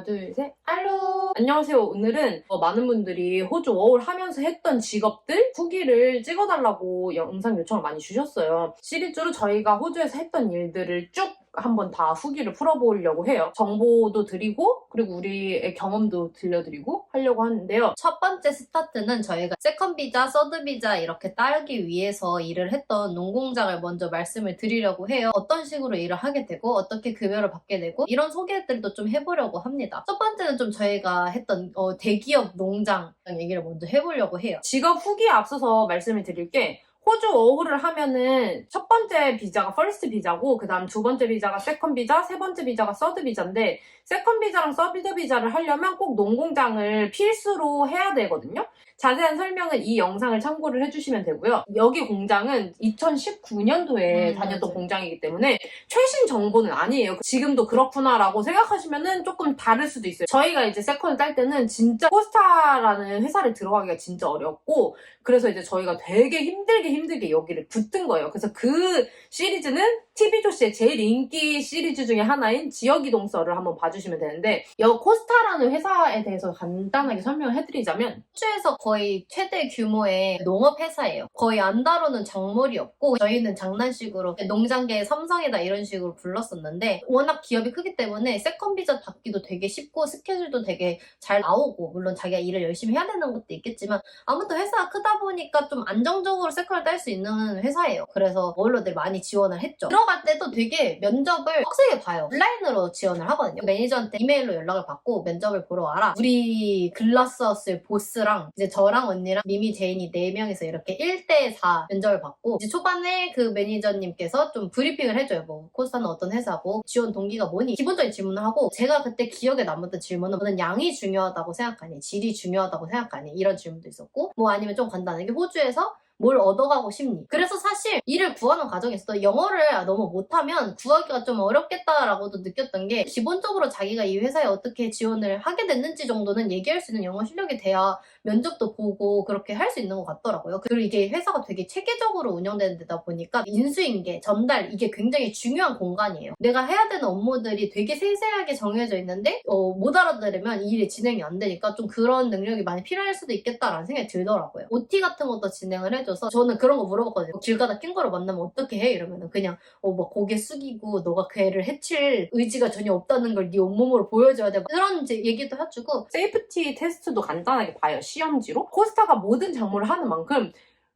하나, 둘, 셋. 알로! 안녕하세요. 오늘은 많은 분들이 호주 워홀 하면서 했던 직업들 후기를 찍어달라고 영상 요청을 많이 주셨어요. 시리즈로 저희가 호주에서 했던 일들을 쭉 한번 다 후기를 풀어보려고 해요. 정보도 드리고 그리고 우리의 경험도 들려드리고 하려고 하는데요. 첫 번째 스타트는 저희가 세컨 비자, 서드 비자 이렇게 따기 위해서 일을 했던 농공장을 먼저 말씀을 드리려고 해요. 어떤 식으로 일을 하게 되고 어떻게 급여를 받게 되고 이런 소개들도 좀 해보려고 합니다. 첫 번째는 좀 저희가 했던 대기업 농장 얘기를 먼저 해보려고 해요. 직업 후기에 앞서서 말씀을 드릴게 호주 워홀을 하면은 첫 번째 비자가 퍼스트 비자고 그 다음 두 번째 비자가 세컨 비자, 세 번째 비자가 서드 비자인데 세컨 비자랑 서드 비자를 하려면 꼭 농공장을 필수로 해야 되거든요. 자세한 설명은 이 영상을 참고를 해주시면 되고요. 여기 공장은 2019년도에 다녔던 맞아요. 공장이기 때문에 최신 정보는 아니에요. 지금도 그렇구나라고 생각하시면은 조금 다를 수도 있어요. 저희가 이제 세컨을 딸 때는 진짜 코스타라는 회사를 들어가기가 진짜 어렵고 그래서 이제 저희가 되게 힘들게 여기를 붙은 거예요. 그래서 그 시리즈는 TV조씨의 제일 인기 시리즈 중에 하나인 지역이동서를 한번 봐주시면 되는데 코스타라는 회사에 대해서 간단하게 설명을 해드리자면 호주에서 거의 최대 규모의 농업 회사예요. 거의 안 다루는 작물이 없고 저희는 장난식으로 농장계의 삼성이다 이런 식으로 불렀었는데 워낙 기업이 크기 때문에 세컨 비자 받기도 되게 쉽고 스케줄도 되게 잘 나오고 물론 자기가 일을 열심히 해야 되는 것도 있겠지만 아무튼 회사가 크다 보니까 좀 안정적으로 세컨을 딸 수 있는 회사예요. 그래서 원로들 많이 지원을 했죠. 들어갈 때도 되게 면접을 빡세게 봐요. 온라인으로 지원을 하거든요. 매니저한테 이메일로 연락을 받고 면접을 보러 와라. 우리 글라스하우스의 보스랑 이제 저랑 언니랑 미미, 제인이 4명이서 이렇게 1대4 면접을 받고 이제 초반에 그 매니저님께서 좀 브리핑을 해줘요. 뭐 코스타는 어떤 회사고 지원 동기가 뭐니 기본적인 질문을 하고 제가 그때 기억에 남았던 질문은 너는 양이 중요하다고 생각하니 질이 중요하다고 생각하니 이런 질문도 있었고 뭐 아니면 좀 간단하게 호주에서 뭘 얻어가고 싶니? 그래서 사실 일을 구하는 과정에서도 영어를 너무 못하면 구하기가 좀 어렵겠다라고도 느꼈던 게 기본적으로 자기가 이 회사에 어떻게 지원을 하게 됐는지 정도는 얘기할 수 있는 영어 실력이 돼야 면접도 보고 그렇게 할 수 있는 것 같더라고요. 그리고 이게 회사가 되게 체계적으로 운영되는 데다 보니까 인수인계, 전달 이게 굉장히 중요한 공간이에요. 내가 해야 되는 업무들이 되게 세세하게 정해져 있는데 못 알아들으면 이 일이 진행이 안 되니까 좀 그런 능력이 많이 필요할 수도 있겠다라는 생각이 들더라고요. OT 같은 것도 진행을 해줘서 저는 그런 거 물어봤거든요. 길 가다 캥거루 만나면 어떻게 해? 이러면은 그냥 뭐 고개 숙이고 너가 걔를 해칠 의지가 전혀 없다는 걸 네 온몸으로 보여줘야 돼. 그런 이제 얘기도 해주고 세이프티 테스트도 간단하게 봐요. 시험지로. 코스타가 모든 작물을 하는 만큼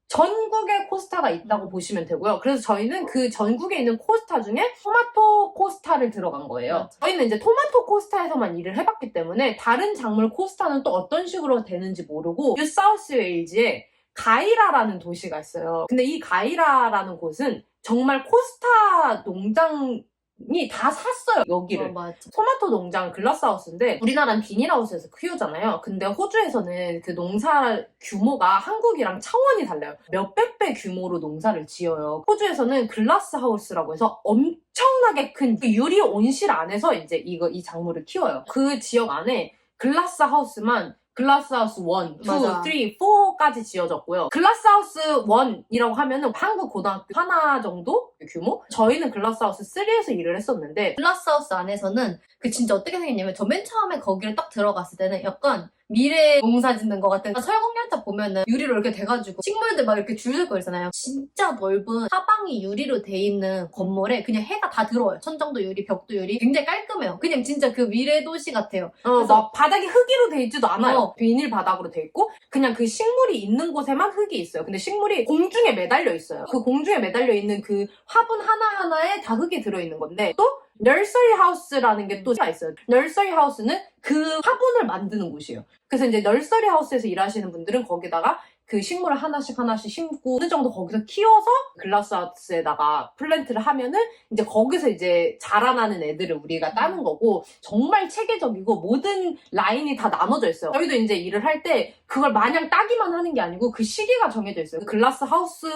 전국에 코스타가 있다고 보시면 되고요. 그래서 저희는 그 전국에 있는 코스타 중에 토마토 코스타를 들어간 거예요. 맞아. 저희는 이제 토마토 코스타에서만 일을 해봤기 때문에 다른 작물 코스타는 또 어떤 식으로 되는지 모르고 뉴사우스 웨일즈에 가이라라는 도시가 있어요. 근데 이 가이라라는 곳은 정말 코스타 농장이 다 샀어요, 여기를. 맞아. 토마토 농장 글라스하우스인데 우리나라는 비닐하우스에서 키우잖아요. 근데 호주에서는 그 농사 규모가 한국이랑 차원이 달라요. 몇백 배 규모로 농사를 지어요. 호주에서는 글라스하우스라고 해서 엄청나게 큰 그 유리 온실 안에서 이제 이 작물을 키워요. 그 지역 안에 글라스하우스만 글라스하우스 1, 2, 3, 맞아. 4까지 지어졌고요. 글라스하우스 1이라고 하면은 한국 고등학교 하나 정도 규모? 저희는 글라스하우스 3에서 일을 했었는데 글라스하우스 안에서는 그 진짜 어떻게 생겼냐면 저 맨 처음에 거기를 딱 들어갔을 때는 약간 미래 농사 짓는 것 같은 설국열차 보면은 유리로 이렇게 돼가지고 식물들 막 이렇게 줄 서고 있잖아요. 진짜 넓은 사방이 유리로 돼 있는 건물에 그냥 해가 다 들어와요. 천장도 유리, 벽도 유리. 굉장히 깔끔해요. 그냥 진짜 그 미래 도시 같아요. 그래서 막 바닥이 흙으로 돼 있지도 않아요. 어. 비닐 바닥으로 돼 있고 그냥 그 식물이 있는 곳에만 흙이 있어요. 근데 식물이 공중에 매달려 있어요. 그 공중에 매달려 있는 그 화분 하나하나에 다 흙이 들어있는 건데 또 널서리 하우스라는 게 또 있어요. 널서리 하우스는 그 화분을 만드는 곳이에요. 그래서 이제 널서리 하우스에서 일하시는 분들은 거기다가 그 식물을 하나씩 심고 어느 정도 거기서 키워서 글라스하우스에다가 플랜트를 하면은 이제 거기서 이제 자라나는 애들을 우리가 따는 거고 정말 체계적이고 모든 라인이 다 나눠져 있어요. 저희도 이제 일을 할 때 그걸 마냥 따기만 하는 게 아니고 그 시기가 정해져 있어요. 글라스하우스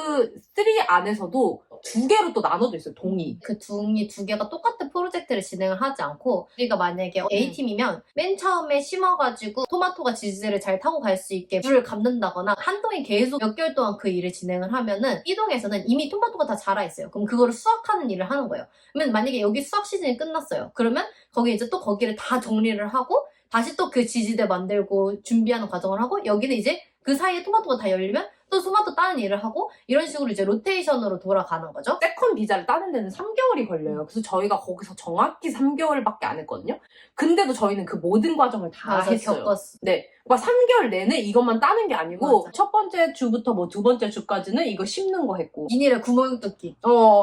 3 안에서도 2개로 또 나눠져 있어요. 동이. 그 둥이 2개가 똑같은 프로젝트를 진행을 하지 않고 우리가 만약에 A팀이면 맨 처음에 심어가지고 토마토가 지지를 잘 타고 갈 수 있게 줄을 감는다거나 한 한 동이 계속 몇 개월 동안 그 일을 진행을 하면은 이 동에서는 이미 토마토가 다 자라 있어요. 그럼 그거를 수확하는 일을 하는 거예요. 그러면 만약에 여기 수확 시즌이 끝났어요. 그러면 거기 이제 또 거기를 다 정리를 하고 다시 또 그 지지대 만들고 준비하는 과정을 하고 여기는 이제 그 사이에 토마토가 다 열리면 또 토마토 따는 일을 하고 이런 식으로 이제 로테이션으로 돌아가는 거죠. 세컨 비자를 따는 데는 3개월이 걸려요. 그래서 저희가 거기서 정확히 3개월밖에 안 했거든요. 근데도 저희는 그 모든 과정을 다 맞아, 했어요. 겪었어. 네. 그러니까 3개월 내내 이것만 따는 게 아니고 맞아. 첫 번째 주부터 뭐 두 번째 주까지는 이거 심는 거 했고. 비닐에 구멍 뚫기.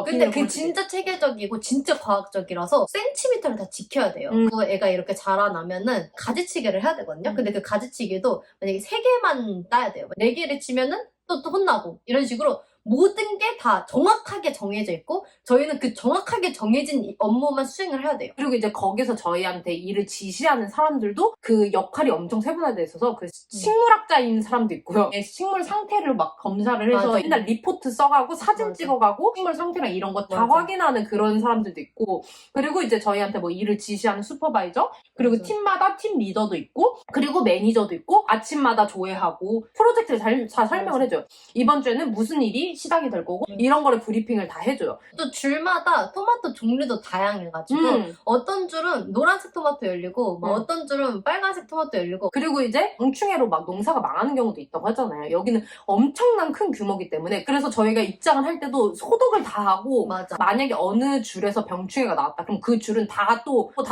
근데 비닐 그 꽂기. 진짜 체계적이고 진짜 과학적이라서 센티미터를 다 지켜야 돼요. 그 애가 이렇게 자라나면은 가지치기를 해야 되거든요. 근데 그 가지치기도 만약에 3개만 따야 돼요. 4개를 치면은 또 혼나고 이런 식으로 모든 게 다 정확하게 정해져 있고 저희는 그 정확하게 정해진 이 업무만 수행을 해야 돼요. 그리고 이제 거기서 저희한테 일을 지시하는 사람들도 그 역할이 엄청 세분화되어 있어서 그 식물학자인 사람도 있고요. 식물 상태를 막 검사를 해서 맞아. 맨날 리포트 써가고 사진 맞아. 찍어가고 식물 상태랑 이런 거 다 맞아. 확인하는 그런 사람들도 있고 그리고 이제 저희한테 뭐 일을 지시하는 슈퍼바이저 그리고 맞아. 팀마다 팀 리더도 있고 그리고 매니저도 있고 아침마다 조회하고 프로젝트를 다 설명을 맞아. 해줘요. 이번 주에는 무슨 일이 시작이 될 거고 이런 거를 브리핑을 다 해줘요. 또 줄마다 토마토 종류도 다양해가지고 어떤 줄은 노란색 토마토 열리고 뭐 어떤 줄은 빨간색 토마토 열리고 그리고 이제 병충해로 막 농사가 망하는 경우도 있다고 하잖아요. 여기는 엄청난 큰 규모이기 때문에 그래서 저희가 입장을 할 때도 소독을 다 하고 맞아. 만약에 어느 줄에서 병충해가 나왔다 그럼 그 줄은 다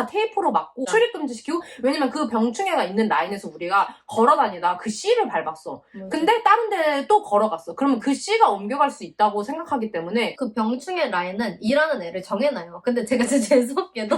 테이프로 막고 출입금지 시키고 왜냐면 그 병충해가 있는 라인에서 우리가 걸어다니다 그 씨를 밟았어. 근데 다른 데 또 걸어갔어. 그러면 그 씨가 옮겨갈 수 있다고 생각하기 때문에 그 병충해 라인은 일하는 애를 정해놔요. 근데 제가 진짜 재수없게도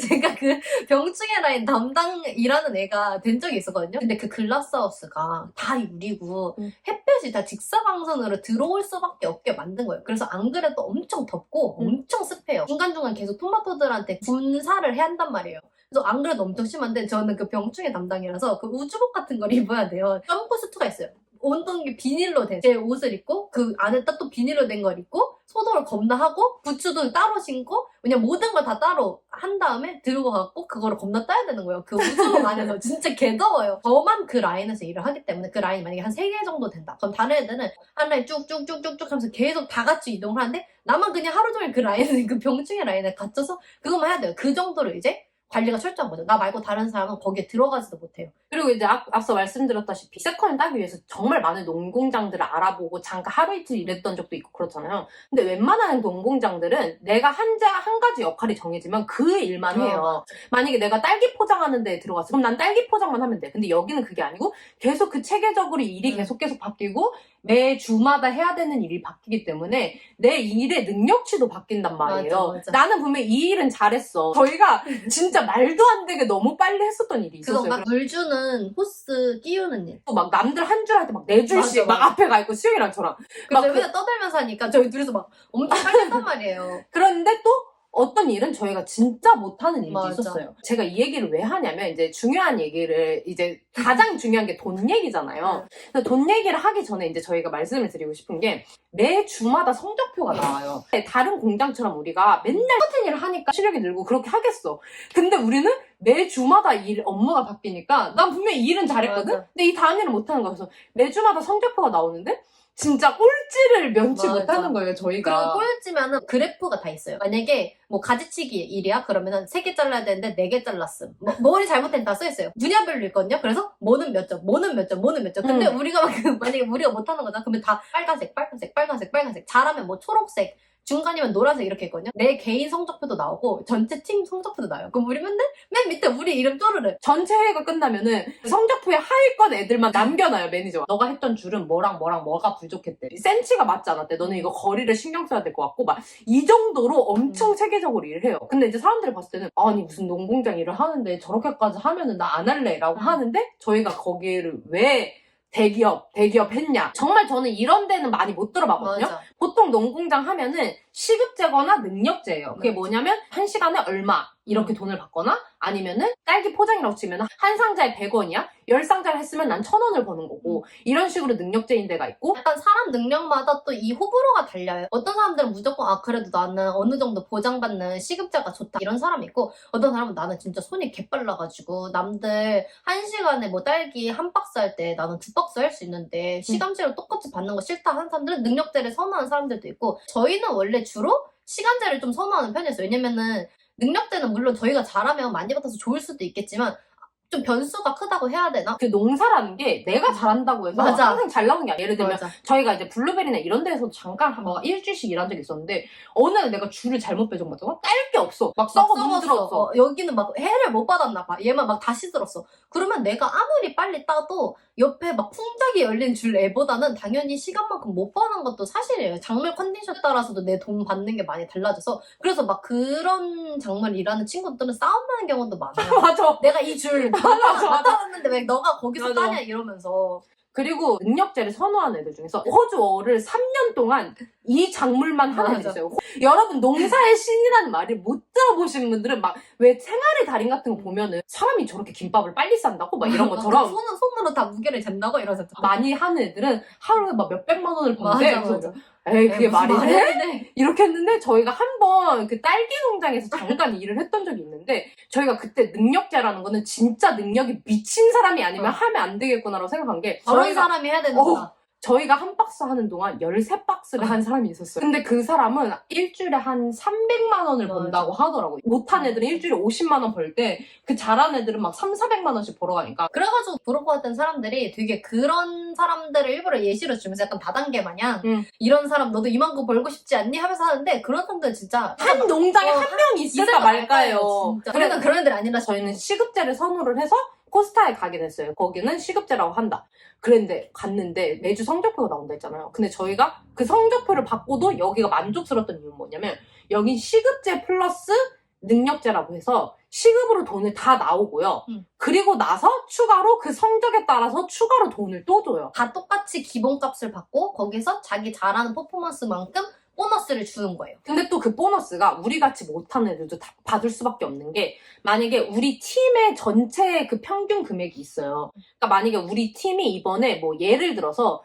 제가 그 병충해 라인 담당 일하는 애가 된 적이 있었거든요. 근데 그 글라스하우스가 다 유리고 햇볕이 다 직사광선으로 들어올 수밖에 없게 만든 거예요. 그래서 안 그래도 엄청 덥고 엄청 습해요. 중간중간 계속 토마토들한테 분사를 해야 한단 말이에요. 그래서 안 그래도 엄청 심한데 저는 그 병충해 담당이라서 그 우주복 같은 걸 입어야 돼요. 점프수트가 있어요. 온통 비닐로 된 제 옷을 입고 그 안에 또 비닐로 된 걸 입고 소독을 겁나 하고 부츠도 따로 신고 그냥 모든 걸 다 따로 한 다음에 들고 가고 그거를 겁나 따야 되는 거예요. 그 우주복 안에서 진짜 개더워요. 저만 그 라인에서 일을 하기 때문에 그 라인이 만약에 한 3개 정도 된다. 그럼 다른 애들은 한 라인 쭉쭉쭉쭉쭉 하면서 계속 다 같이 이동을 하는데 나만 그냥 하루 종일 그 라인에 그 병충해 라인에 갇혀서 그것만 해야 돼요. 그 정도로 이제 관리가 철저한 거죠. 나 말고 다른 사람은 거기에 들어가지도 못해요. 그리고 이제 앞서 말씀드렸다시피 세컨을 따기 위해서 정말 많은 농공장들을 알아보고 잠깐 하루 이틀 일했던 적도 있고 그렇잖아요. 근데 웬만한 농공장들은 내가 한 가지 역할이 정해지면 그 일만 해요. 만약에 내가 딸기 포장하는 데에 들어갔어. 그럼 난 딸기 포장만 하면 돼. 근데 여기는 그게 아니고 계속 그 체계적으로 일이 계속 바뀌고 매 주마다 해야 되는 일이 바뀌기 때문에 내 일의 능력치도 바뀐단 말이에요. 맞아. 나는 분명히 이 일은 잘했어. 저희가 진짜 말도 안 되게 너무 빨리 했었던 일이 있었어요. 그거 막 물 주는 호스 끼우는 일. 또 막 남들 한 줄 할 때 막 4줄씩 막 앞에 가 있고 수영이랑 저랑 그래서 막 맨날 떠들면서 하니까 저희 둘이서 막 엄청 빨리 했단 말이에요. 그런데 또 어떤 일은 저희가 진짜 못하는 일도 맞아. 있었어요. 제가 이 얘기를 왜 하냐면 이제 중요한 얘기를 이제 가장 중요한 게 돈 얘기잖아요. 그래서 돈 얘기를 하기 전에 이제 저희가 말씀을 드리고 싶은 게 매 주마다 성적표가 나와요. 다른 공장처럼 우리가 맨날 똑같은 일을 하니까 실력이 늘고 그렇게 하겠어. 근데 우리는 매 주마다 업무가 바뀌니까 난 분명히 일은 잘했거든? 맞아. 근데 이 다른 일을 못하는 거야. 그래서 매 주마다 성적표가 나오는데 진짜 꼴찌를 면치 맞아. 못하는 거예요, 저희가. 그리고 꼴찌면은 그래프가 다 있어요. 만약에 뭐 가지치기 일이야? 그러면은 3개 잘라야 되는데 4개 잘랐음. 머리 잘못된 다 써있어요. 분야별로 있거든요. 그래서 뭐는 몇 점, 뭐는 몇 점, 뭐는 몇 점. 근데 우리가 만약에 우리가 못하는 거잖아. 그러면 다 빨간색, 빨간색, 빨간색, 빨간색. 잘하면 뭐 초록색. 중간이면 노란색 이렇게 있거든요. 내 개인 성적표도 나오고 전체 팀 성적표도 나와요. 그럼 우리 맨 밑에 우리 이름 쪼르르. 전체 회의가 끝나면은 성적표에 하위권 애들만 남겨놔요, 매니저가. 너가 했던 줄은 뭐랑 뭐가 부족했대. 센치가 맞지 않았대. 너는 이거 거리를 신경 써야 될 것 같고 막 이 정도로 엄청 체계적으로 일을 해요. 근데 이제 사람들이 봤을 때는 아니 무슨 농공장 일을 하는데 저렇게까지 하면은 나 안 할래 라고 하는데 저희가 거기를 왜 대기업 했냐. 정말 저는 이런 데는 많이 못 들어봤거든요. 맞아. 보통 농공장 하면은 시급제거나 능력제예요. 그게 뭐냐면 1시간에 얼마, 이렇게 돈을 받거나 아니면은 딸기 포장이라고 치면 한 상자에 100원이야? 10상자를 했으면 난 1,000원을 버는 거고 이런 식으로 능력제인 데가 있고 약간 사람 능력마다 또 이 호불호가 달려요. 어떤 사람들은 무조건 그래도 나는 어느 정도 보장받는 시급자가 좋다 이런 사람이 있고 어떤 사람은 나는 진짜 손이 개빨라가지고 남들 1시간에 뭐 딸기 한 박스 할 때 나는 2박스 할 수 있는데 시간제로 똑같이 받는 거 싫다 하는 사람들은 능력제를 선호하는 사람들도 있고 저희는 원래 주로 시간제를 좀 선호하는 편이었어요. 왜냐면은 능력제는 물론 저희가 잘하면 많이 받아서 좋을 수도 있겠지만 좀 변수가 크다고 해야 되나? 그 농사라는 게 내가 잘한다고 해서 맞아. 항상 잘 나오는 게 아니야. 예를 들면 맞아. 저희가 이제 블루베리나 이런 데에서도 잠깐 뭐 일주일씩 일한 적이 있었는데 어느 날 내가 줄을 잘못 배정받아서 딸 게 없어. 막 썩어 물들었어. 여기는 막 해를 못 받았나 봐. 얘만 막 다시 들었어. 그러면 내가 아무리 빨리 따도 옆에 막 풍작이 열린 줄 애보다는 당연히 시간만큼 못 버는 것도 사실이에요. 작물 컨디션에 따라서도 내 돈 받는 게 많이 달라져서 그래서 막 그런 작물 일하는 친구들은 싸움 나는 경우도 많아요. 맞아. 내가 이 줄 맞아. 받아왔는데 왜 너가 거기서 맞아. 따냐 이러면서. 그리고 능력제를 선호하는 애들 중에서 호주어를 3년 동안 이 작물만 하는 애들 맞아. 있어요. 여러분 농사의 신이라는 말을 못 들어보신 분들은 막 왜 생활의 달인 같은 거 보면은 사람이 저렇게 김밥을 빨리 싼다고 막 이런 것처럼 손으로 다 무게를 잰다고 이러셨죠. 많이 하는 애들은 하루에 막 몇백만 원을 버는데 맞아, 맞아. 에이 그게 말이 돼? 돼? 이렇게 했는데 저희가 한 번 그 딸기 농장에서 잠깐 일을 했던 적이 있는데 저희가 그때 능력자라는 거는 진짜 능력이 미친 사람이 아니면 하면 안 되겠구나라고 생각한 게 저런 사람이 해야 되는구나. 저희가 한 박스 하는 동안 13박스를 한 사람이 있었어요. 근데 그 사람은 일주일에 한 300만 원을 번다고 하더라고요. 못한 애들은 일주일에 50만 원 벌 때 그 잘한 애들은 막 400만 원씩 벌어가니까 그래가지고 부러워했던 사람들이 되게 그런 사람들을 일부러 예시로 주면서 약간 다단계 마냥 이런 사람 너도 이만큼 벌고 싶지 않니? 하면서 하는데 그런 사람들은 진짜 한 농장에 한 명이 있을까 말까요. 진짜. 그래도 그런 애들 아니라 저희는 시급제를 선호를 해서 코스타에 가게 됐어요. 거기는 시급제라고 한다. 그랬는데 갔는데 매주 성적표가 나온다 했잖아요. 근데 저희가 그 성적표를 받고도 여기가 만족스러웠던 이유는 뭐냐면 여긴 시급제 플러스 능력제라고 해서 시급으로 돈을 다 나오고요. 그리고 나서 추가로 그 성적에 따라서 추가로 돈을 또 줘요. 다 똑같이 기본값을 받고 거기서 자기 잘하는 퍼포먼스만큼 보너스를 주는 거예요. 근데 또 그 보너스가 우리 같이 못하는 애들도 다 받을 수밖에 없는 게 만약에 우리 팀의 전체 그 평균 금액이 있어요. 그러니까 만약에 우리 팀이 이번에 뭐 예를 들어서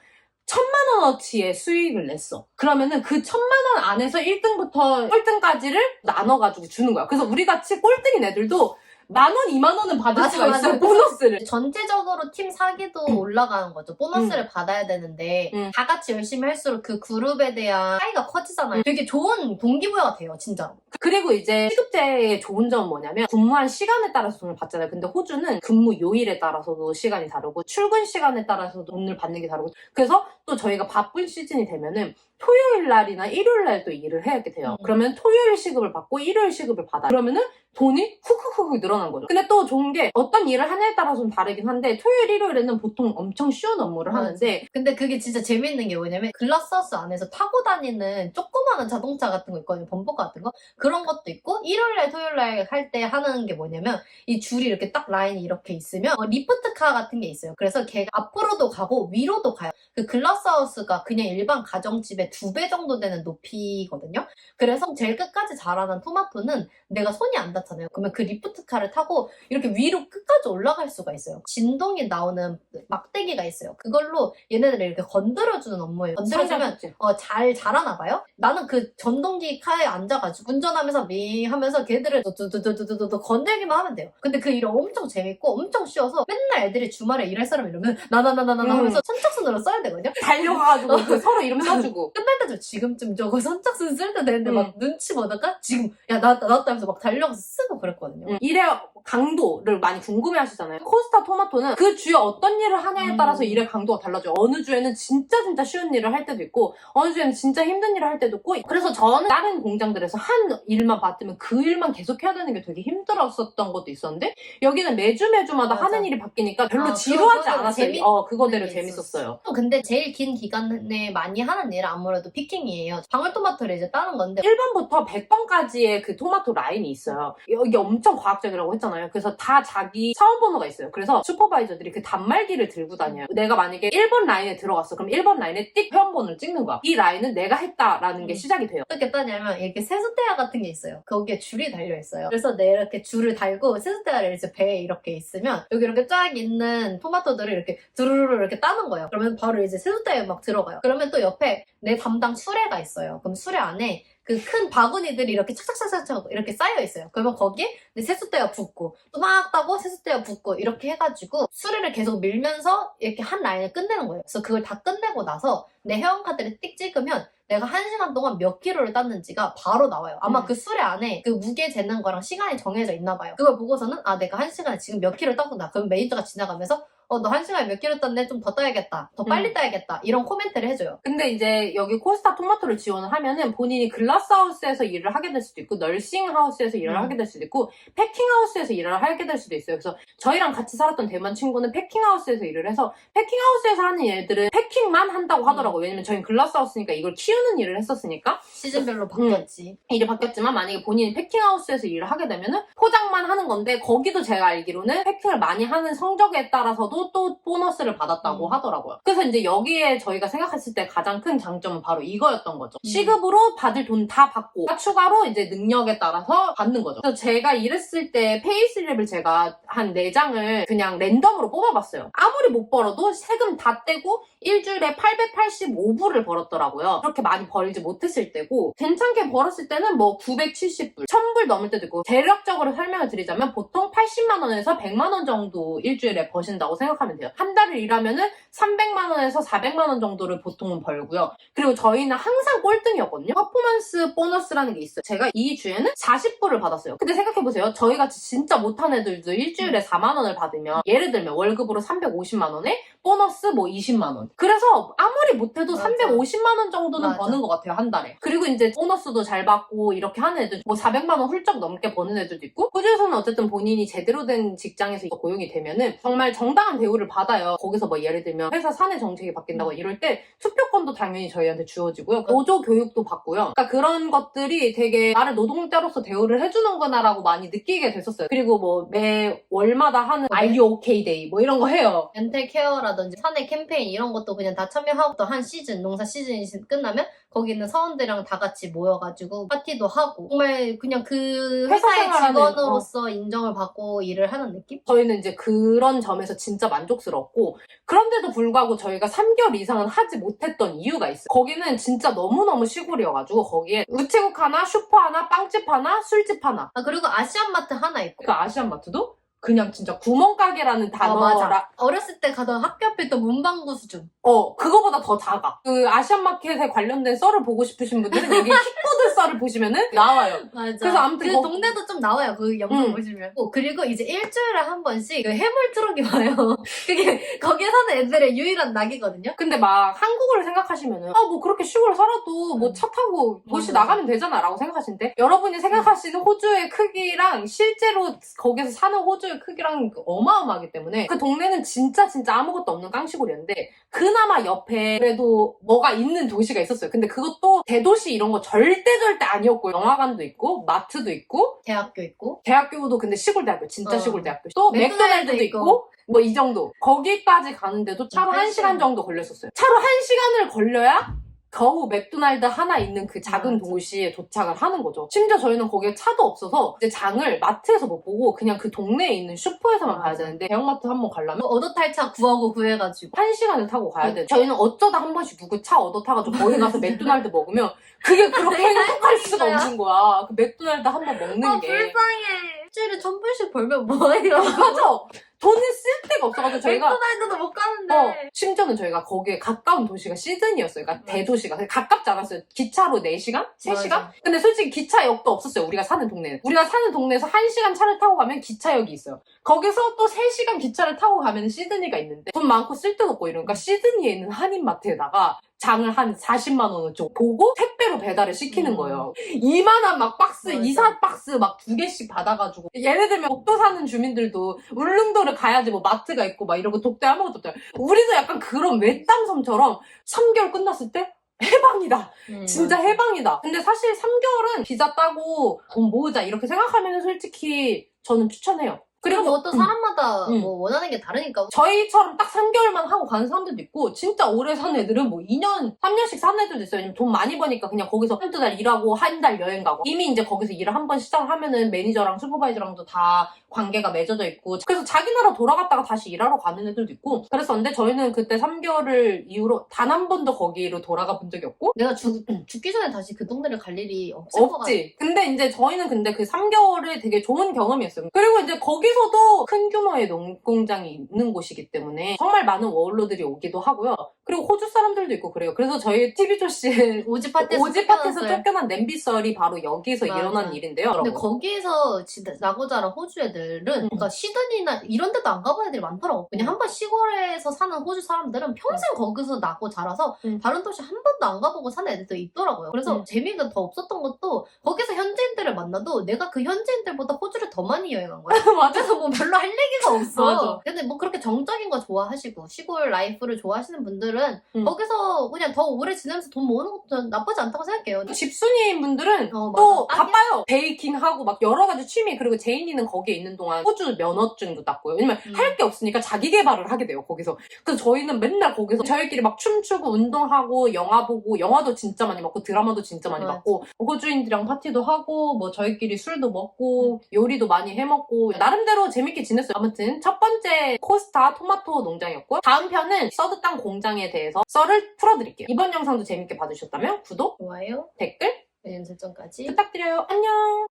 1,000만 원어치의 수익을 냈어. 그러면은 그 1,000만 원 안에서 1등부터 꼴등까지를 나눠가지고 주는 거야. 그래서 우리 같이 꼴등인 애들도 10,000원, 20,000원은 받을 수가 있어요. 보너스를. 전체적으로 팀 사기도 올라가는 거죠. 보너스를 받아야 되는데 다 같이 열심히 할수록 그 그룹에 대한 차이가 커지잖아요. 되게 좋은 동기부여가 돼요, 진짜로. 그리고 이제 시급제의 좋은 점은 뭐냐면 근무한 시간에 따라서 돈을 받잖아요. 근데 호주는 근무 요일에 따라서도 시간이 다르고 출근 시간에 따라서 돈을 받는 게 다르고 그래서 또 저희가 바쁜 시즌이 되면은 토요일 날이나 일요일 날 또 일을 해야 돼요. 그러면 토요일 시급을 받고 일요일 시급을 받아요. 그러면은 돈이 훅훅훅 늘어난 거죠. 근데 또 좋은 게 어떤 일을 하냐에 따라서 좀 다르긴 한데 토요일, 일요일에는 보통 엄청 쉬운 업무를 하는데 근데 그게 진짜 재밌는 게 뭐냐면 글라스하우스 안에서 타고 다니는 조그마한 자동차 같은 거 있거든요. 범퍼카 같은 거. 그런 것도 있고 일요일날 토요일날 할 때 하는 게 뭐냐면 이 줄이 이렇게 딱 라인이 이렇게 있으면 리프트카 같은 게 있어요. 그래서 걔가 앞으로도 가고 위로도 가요. 그 글라스하우스가 그냥 일반 가정집의 2배 정도 되는 높이거든요. 그래서 제일 끝까지 자라는 토마토는 내가 손이 안 닿잖아요. 그러면 그 리프트카를 타고 이렇게 위로 끝까지 올라갈 수가 있어요. 진동이 나오는 막대기가 있어요. 그걸로 얘네들을 이렇게 건드려주는 업무예요. 건드려주면 잘 자라나 봐요. 나는 그 전동기 카에 앉아가지고 운전하면서 미 하면서 걔들을 두두두두두두 건들기만 하면 돼요. 근데 그 일이 엄청 재밌고 엄청 쉬워서 맨날 애들이 주말에 일할 사람 이러면 나나나나나 하면서 선착순으로 써야 되거든요. 달려가가지고 그 서로 이름 써주고 끝날 때도 지금쯤 저거 선착순 쓸 때 되는데 막 눈치 보다가 지금 야 나왔다 하면서 막 달려가서 쓰고 그랬거든요. 일의 강도를 많이 궁금해 하시잖아요. 코스타 토마토는 그 주에 어떤 일을 하냐에 따라서 일의 강도가 달라져요. 어느 주에는 진짜 쉬운 일을 할 때도 있고 어느 주에는 진짜 힘든 일을 할 때도 있고 그래서 저는 다른 공장들에서 한 일만 받으면 그 일만 계속 해야 되는 게 되게 힘들었었던 것도 있었는데 여기는 매주마다 맞아. 하는 일이 바뀌니까 별로 그거대로 지루하지 않았어요. 그거대로 네, 재밌었어요. 근데 제일 긴 기간에 많이 하는 일은 아무래도 피킹이에요. 방울토마토를 이제 따는 건데 1번부터 100번까지의 그 토마토 라인이 있어요. 이게 엄청 과학적이라고 했잖아요. 그래서 다 자기 사원번호가 있어요. 그래서 슈퍼바이저들이 그 단말기를 들고 다녀요. 내가 만약에 1번 라인에 들어갔어. 그럼 1번 라인에 띡 회원번호를 찍는 거야. 이 라인은 내가 했다라는 게 시작이 돼요. 어떻게 따냐면 이렇게 세숫대야 같은 게 있어요. 거기에 줄이 달려 있어요. 그래서 내 이렇게 줄을 달고 세숫대야를 이제 배에 이렇게 있으면 여기 이렇게 쫙 있는 토마토들을 이렇게 두루루루 이렇게 따는 거예요. 그러면 바로 이제 세숫대야에 막 들어가요. 그러면 또 옆에 내 담당 수레가 있어요. 그럼 수레 안에 그 큰 바구니들이 이렇게 착착착착 이렇게 쌓여 있어요. 그러면 거기에 내 세숫대야 붓고 또 막 따고 세숫대야 붓고 이렇게 해가지고 수레를 계속 밀면서 이렇게 한 라인을 끝내는 거예요. 그래서 그걸 다 끝내고 나서 내 회원카드를 띡 찍으면 내가 1시간 동안 몇 킬로를 땄는지가 바로 나와요. 아마 그 수레 안에 그 무게 재는 거랑 시간이 정해져 있나 봐요. 그걸 보고서는 아 내가 1시간에 지금 몇 킬로 땄구나. 그럼 매니저가 지나가면서 너 1시간에 몇 킬로 땄네? 좀 더 따야겠다. 더 빨리 따야겠다. 이런 코멘트를 해줘요. 근데 이제 여기 코스타 토마토를 지원을 하면은 본인이 글라스하우스에서 일을 하게 될 수도 있고 널싱하우스에서 일을 하게 될 수도 있고 패킹하우스에서 일을 하게 될 수도 있어요. 그래서 저희랑 같이 살았던 대만 친구는 패킹하우스에서 일을 해서 패킹하우스에서 하는 일들은 패킹만 한다고 하더라고요. 왜냐면 저희는 글라스하우스니까 이걸 키우는 일을 했었으니까 시즌별로 바뀌었지. 일이 바뀌었지만 만약에 본인이 패킹하우스에서 일을 하게 되면은 포장만 하는 건데 거기도 제가 알기로는 패킹을 많이 하는 성적에 따라서도 또 보너스를 받았다고 하더라고요. 그래서 이제 여기에 저희가 생각했을 때 가장 큰 장점은 바로 이거였던 거죠. 시급으로 받을 돈 다 받고 추가로 이제 능력에 따라서 받는 거죠. 그래서 제가 일했을 때 페이슬립을 제가 한 4장을 그냥 랜덤으로 뽑아봤어요. 아무리 못 벌어도 세금 다 떼고 일주일에 885불을 벌었더라고요. 그렇게 많이 벌지 못했을 때고 괜찮게 벌었을 때는 뭐 970불, 1000불 넘을 때도 있고 대략적으로 설명을 드리자면 보통 80만 원에서 100만 원 정도 일주일에 버신다고 생각하면 돼요. 한 달을 일하면은 300만 원에서 400만 원 정도를 보통은 벌고요. 그리고 저희는 항상 꼴등이었거든요. 퍼포먼스 보너스라는 게 있어요. 제가 이 주에는 40불을 받았어요. 근데 생각해보세요. 저희같이 진짜 못한 애들도 일주일에 4만 원을 받으면 예를 들면 월급으로 350만 원에 보너스 뭐 20만 원. 그래서 아무리 못해도 맞아. 350만 원 정도는 맞아. 버는 것 같아요. 한 달에. 그리고 이제 보너스도 잘 받고 이렇게 하는 애들 뭐 400만 원 훌쩍 넘게 버는 애들도 있고 그중에서는 어쨌든 본인이 제대로 된 직장에서 고용이 되면은 정말 정당한 대우를 받아요. 거기서 뭐 예를 들면 회사 사내 정책이 바뀐다고 이럴 때 투표권도 당연히 저희한테 주어지고요. 노조 교육도 받고요. 그러니까 그런 것들이 되게 나를 노동자로서 대우를 해주는구나라고 많이 느끼게 됐었어요. 그리고 뭐 매 월마다 하는 Are you okay day 뭐 이런 거 해요. 멘탈 케어라든지 사내 캠페인 이런 것도 그냥 다 참여하고 또 한 시즌, 농사 시즌이 끝나면 거기 있는 사원들이랑 다 같이 모여가지고 파티도 하고 정말 그냥 그 회사 회사의 생활하는, 직원으로서 인정을 받고 일을 하는 느낌? 저희는 이제 그런 점에서 진짜 만족스럽고 그런데도 불구하고 저희가 3개월 이상은 하지 못했던 이유가 있어요. 거기는 진짜 너무너무 시골이어가지고 거기에 우체국 하나, 슈퍼 하나, 빵집 하나, 술집 하나. 아 그리고 아시안마트 하나 있고 그 아시안마트도 그냥 진짜 구멍가게라는 단어라. 맞아. 어렸을 때 가던 학교 앞에 있던 문방구 수준. 그거보다 더 작아. 그 아시안마켓에 관련된 썰을 보고 싶으신 분들은 여기 킥보드 썰을 보시면은 나와요. 맞아. 그래서 아무튼 그 동네도 좀 나와요. 그 영상 보시면. 그리고 이제 일주일에 한 번씩 그 해물 트럭이 와요. 그게 거기에 사는 애들의 유일한 낙이거든요. 근데 막 한국을 생각하시면은 뭐 그렇게 시골 살아도 뭐 차 타고 도시 맞아. 나가면 되잖아 라고 생각하시는데 여러분이 생각하시는 호주의 크기랑 실제로 거기서 사는 호주의 크기랑 어마어마하기 때문에 그 동네는 진짜 아무것도 없는 깡시골이었는데 그나마 옆에 그래도 뭐가 있는 도시가 있었어요. 근데 그것도 대도시 이런 거 절대 아니었고 영화관도 있고 마트도 있고 대학교 있고. 대학교도 근데 시골 대학교 진짜 시골 대학교 또 맥도날드 맥도날드도 있고 뭐 이 정도 거기까지 가는데도 차로 1시간 정도 걸렸었어요. 차로 1시간을 걸려야 겨우 맥도날드 하나 있는 그 작은 도시에 도착을 하는 거죠. 심지어 저희는 거기에 차도 없어서 이제 장을 마트에서 못 보고 그냥 그 동네에 있는 슈퍼에서만 봐야 되는데 대형마트 한번 가려면 얻어탈차 구하고 구해가지고 1시간을 타고 가야 돼. 저희는 어쩌다 한 번씩 누구 차 얻어 타가지고 거기 가서 맥도날드 먹으면 그게 그렇게 행복할 수가 없는 거야. 그 맥도날드 한 번 먹는 게. 불쌍해. 일주일에 1000불씩 벌면 뭐해요? 맞아. 돈을 쓸 데가 없어가지고 저희가 맥도날드도 못 가는데. 심지어는 저희가 거기에 가까운 도시가 시드니였어요. 그러니까 대도시가. 가깝지 않았어요. 기차로 4시간? 3시간? 맞아. 근데 솔직히 기차역도 없었어요. 우리가 사는 동네는. 우리가 사는 동네에서 1시간 차를 타고 가면 기차역이 있어요. 거기서 또 3시간 기차를 타고 가면 시드니가 있는데 돈 많고 쓸 데도 없고 이러니까 시드니에 있는 한인마트에다가 장을 한 40만 원을 좀 보고 택배로 배달을 시키는 거예요. 이만한 막 박스, 맞아. 2사 박스 막 2개씩 받아가지고. 예를 들면 독도 사는 주민들도 울릉도를 가야지 뭐 마트가 있고 막 이러고 독도에 아무것도 없잖아요. 우리도 약간 그런 외딴섬처럼 3개월 끝났을 때 해방이다. 진짜 맞아. 해방이다. 근데 사실 3개월은 비자 따고 돈 모으자 이렇게 생각하면 솔직히 저는 추천해요. 그리고 뭐 또 사람마다 음. 뭐 원하는 게 다르니까. 저희처럼 딱 3개월만 하고 가는 사람들도 있고 진짜 오래 산 애들은 뭐 2년, 3년씩 사는 애들도 있어요. 왜냐면 돈 많이 버니까 그냥 거기서 한두 달 일하고 한 달 여행 가고 이미 이제 거기서 일을 한 번 시작을 하면은 매니저랑 슈퍼바이저랑도 다 관계가 맺어져 있고 그래서 자기 나라 돌아갔다가 다시 일하러 가는 애들도 있고 그랬었는데 저희는 그때 3개월을 이후로 단 한 번도 거기로 돌아가 본 적이 없고 내가 죽기 전에 다시 그 동네를 갈 일이 없을 것 같아. 없지. 근데 이제 저희는 근데 그 3개월을 되게 좋은 경험이었어요. 그리고 이제 거기서도 큰 규모의 농공장이 있는 곳이기 때문에 정말 많은 워홀러들이 오기도 하고요. 그리고 호주 사람들도 있고 그래요. 그래서 저희 TV조씨 오지팟에서 쫓겨난 냄비썰이 바로 여기서 맞아. 일어난 일인데요. 근데 거기에서 진짜 나고 자란 호주 애들은 그러니까 시드니나 이런 데도 안 가본 애들이 많더라고. 그냥 한 번 시골에서 사는 호주 사람들은 평생 거기서 나고 자라서 다른 도시 한 번도 안 가보고 사는 애들도 있더라고요. 그래서 재미가 더 없었던 것도 거기서 현지인들을 만나도 내가 그 현지인들보다 호주를 더 많이 여행한 거야. 맞아. 그래서 뭐 별로 할 얘기가 없어. 맞아. 근데 뭐 그렇게 정적인 거 좋아하시고 시골 라이프를 좋아하시는 분들은 거기서 그냥 더 오래 지내면서 돈 모으는 것도 나쁘지 않다고 생각해요. 집순이인 분들은 맞아. 또 바빠요. 베이킹하고 막 여러 가지 취미 그리고 제인이는 거기에 있는 동안 호주 면허증도 땄고요. 왜냐면 할 게 없으니까 자기 개발을 하게 돼요. 거기서. 그래서 저희는 맨날 거기서 저희끼리 막 춤추고 운동하고 영화 보고 영화도 진짜 많이 먹고 드라마도 진짜 많이 맞아. 봤고 호주인들이랑 파티도 하고 뭐 저희끼리 술도 먹고 요리도 많이 해먹고 나름대로 재밌게 지냈어요. 아무튼 첫 번째 코스타 토마토 농장이었고요. 다음 편은 서드 땅 공장에 대해서 썰을 풀어드릴게요. 이번 영상도 재밌게 봐주셨다면 구독, 좋아요. 댓글 알림 설정까지. 부탁드려요. 안녕.